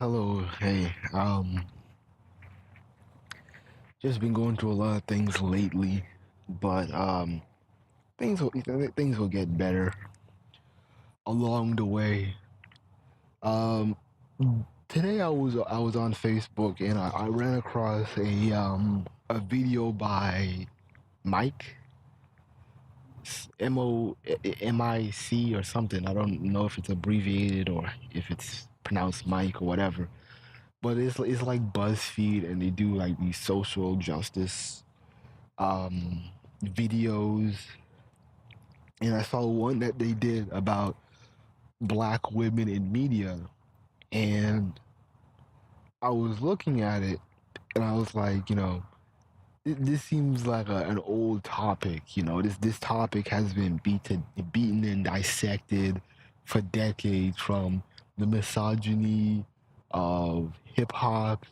Hello, hey. Just been going through a lot of things lately, but things will get better along the way. Um, Today I was on Facebook and I ran across a video by Mike Mic or something. I don't know if it's abbreviated or if it's pronounced Mike or whatever. But it's like BuzzFeed, and they do like these social justice um, videos, and I saw one that they did about black women in media, and I was looking at it, and I was like, this seems like an old topic. This topic has been beaten and dissected for decades, from the misogyny of hip hop,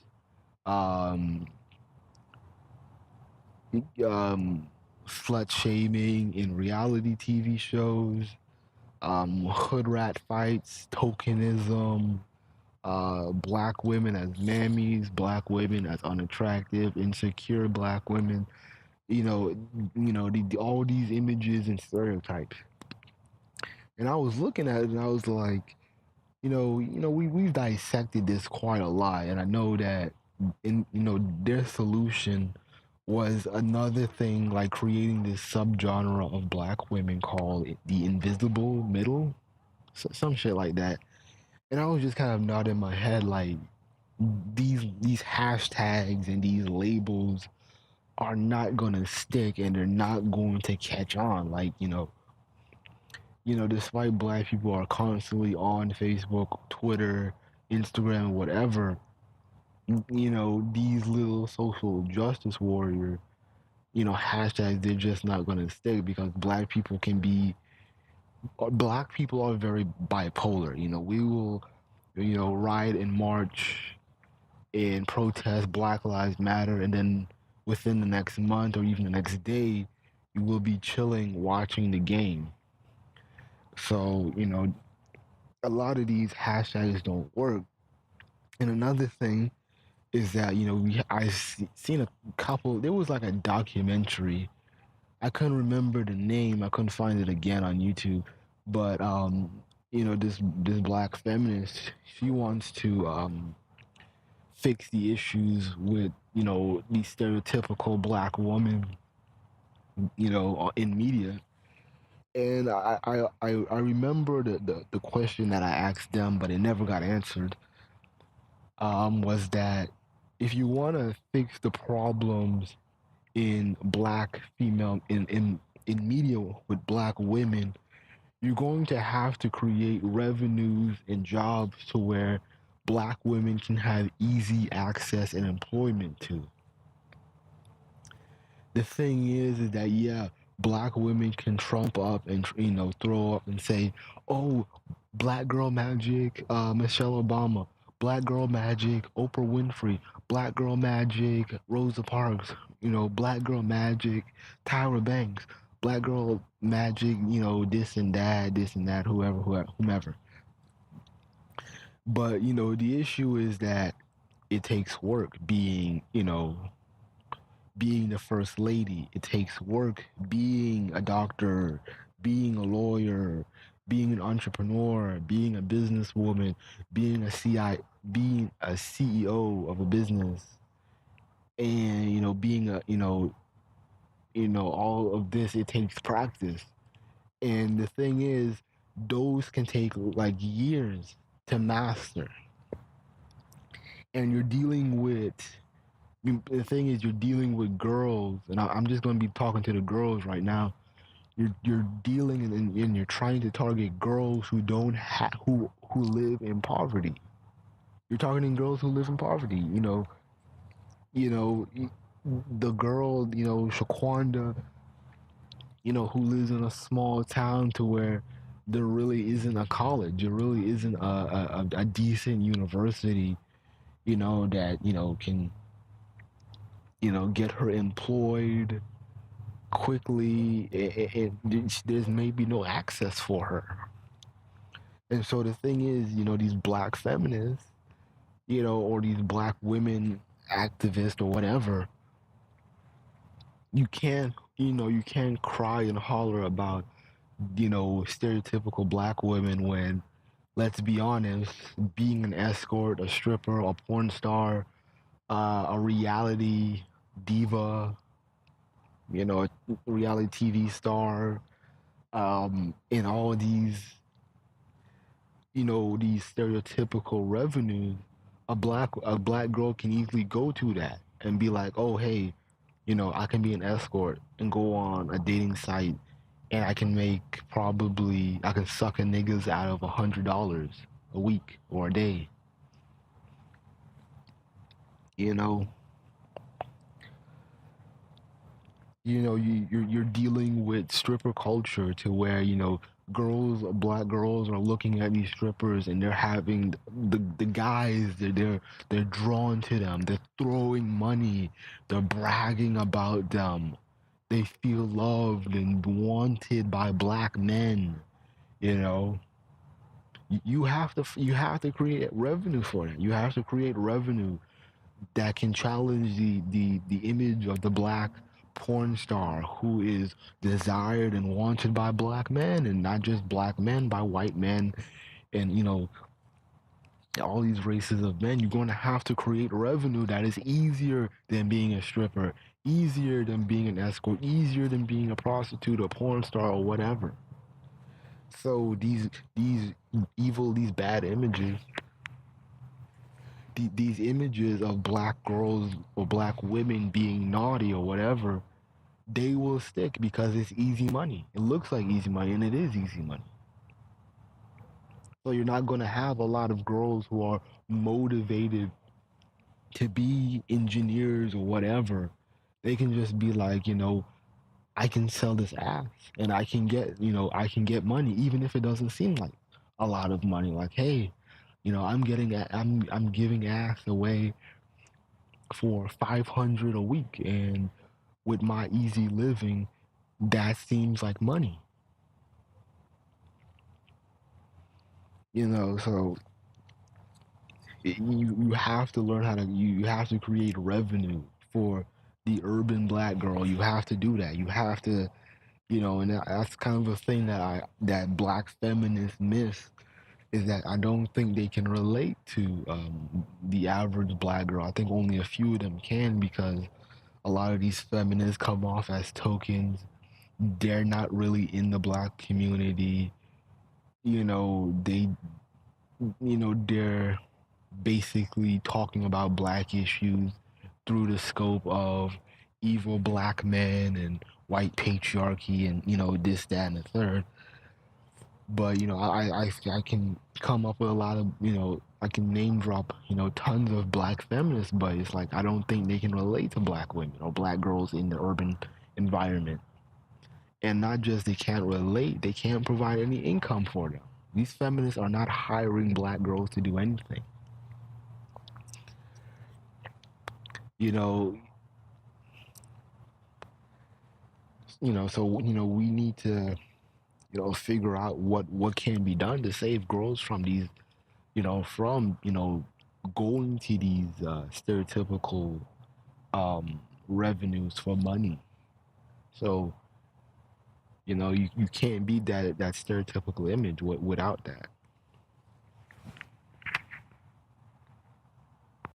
um, um, slut shaming in reality TV shows, hood rat fights, tokenism, black women as mammies, black women as unattractive, insecure black women. You know, all these images and stereotypes. And I was looking at it, and I was like, we've dissected this quite a lot, and I know that their solution was another thing, like creating this subgenre of black women called the invisible middle, some shit like that. And I was just kind of nodding my head, like these hashtags and these labels are not gonna stick, and they're not going to catch on. Like despite black people are constantly on Facebook, Twitter, Instagram, whatever, these little social justice warrior, hashtags, they're just not going to stick, because black people are very bipolar. We will, ride and march and protest Black Lives Matter, and then within the next month or even the next day, you will be chilling watching the game. So, a lot of these hashtags don't work. And another thing is that seen a couple. There was like a documentary. I couldn't remember the name. I couldn't find it again on YouTube. But this black feminist, she wants to fix the issues with the stereotypical black woman, in media. And I remember the question that I asked them, but it never got answered. Was that if you want to fix the problems in black female in media with black women, you're going to have to create revenues and jobs to where black women can have easy access and employment to. The thing is that, yeah, black women can trump up and throw up and say, "Oh, black girl magic, Michelle Obama, black girl magic, Oprah Winfrey, black girl magic, Rosa Parks, black girl magic, Tyra Banks, black girl magic, this and that, whomever." But the issue is that it takes work being the first lady. It takes work being a doctor, being a lawyer, being an entrepreneur, being a businesswoman, being being a CEO of a business, and being a all of this. It takes practice, and the thing is, those can take like years to master, and the thing is, you're dealing with girls, and I'm just going to be talking to the girls right now. You're dealing, and you're trying to target girls who don't have who live in poverty. You're targeting girls who live in poverty. You know the girl, Shaquanda, who lives in a small town to where there really isn't a college, there really isn't a decent university, that can get her employed quickly, and there's maybe no access for her. And so the thing is, these black feminists, or these black women activists or whatever, you can't cry and holler about, stereotypical black women when, let's be honest, being an escort, a stripper, a porn star, a reality diva, a reality TV star, and all these stereotypical revenues, a black girl can easily go to that and be like, oh hey, I can be an escort and go on a dating site, and I can suck a niggas out of $100 a week or a day. You know, you're dealing with stripper culture to where black girls are looking at these strippers, and they're having the guys, they're drawn to them, they're throwing money, they're bragging about them, they feel loved and wanted by black men. you know you have to create revenue for it. You have to create revenue that can challenge the image of the black porn star who is desired and wanted by black men, and not just black men, by white men, and all these races of men. You're going to have to create revenue that is easier than being a stripper, easier than being an escort, easier than being a prostitute, a porn star, or whatever. So these bad images, these images of black girls or black women being naughty or whatever, they will stick because it's easy money. It looks like easy money, and it is easy money. So you're not going to have a lot of girls who are motivated to be engineers or whatever. They can just be like, I can sell this ass, and I can get money, even if it doesn't seem like a lot of money. Like, hey, I'm giving ass away for 500 a week, and with my easy living, that seems like money. So you have to learn how to you have to create revenue for the urban black girl. You have to do that. You have to, and that's kind of a thing that black feminists miss, is that I don't think they can relate to the average black girl. I think only a few of them can, because a lot of these feminists come off as tokens. They're not really in the black community. They're basically talking about black issues through the scope of evil black men and white patriarchy and this, that, and the third. But I can come up with a lot of I can name drop tons of black feminists, but it's like I don't think they can relate to black women or black girls in the urban environment. And not just they can't relate, they can't provide any income for them. These feminists are not hiring black girls to do anything. you know so we need to figure out what can be done to save girls from these, from going to these stereotypical revenues for money. So you can't be that stereotypical image without that.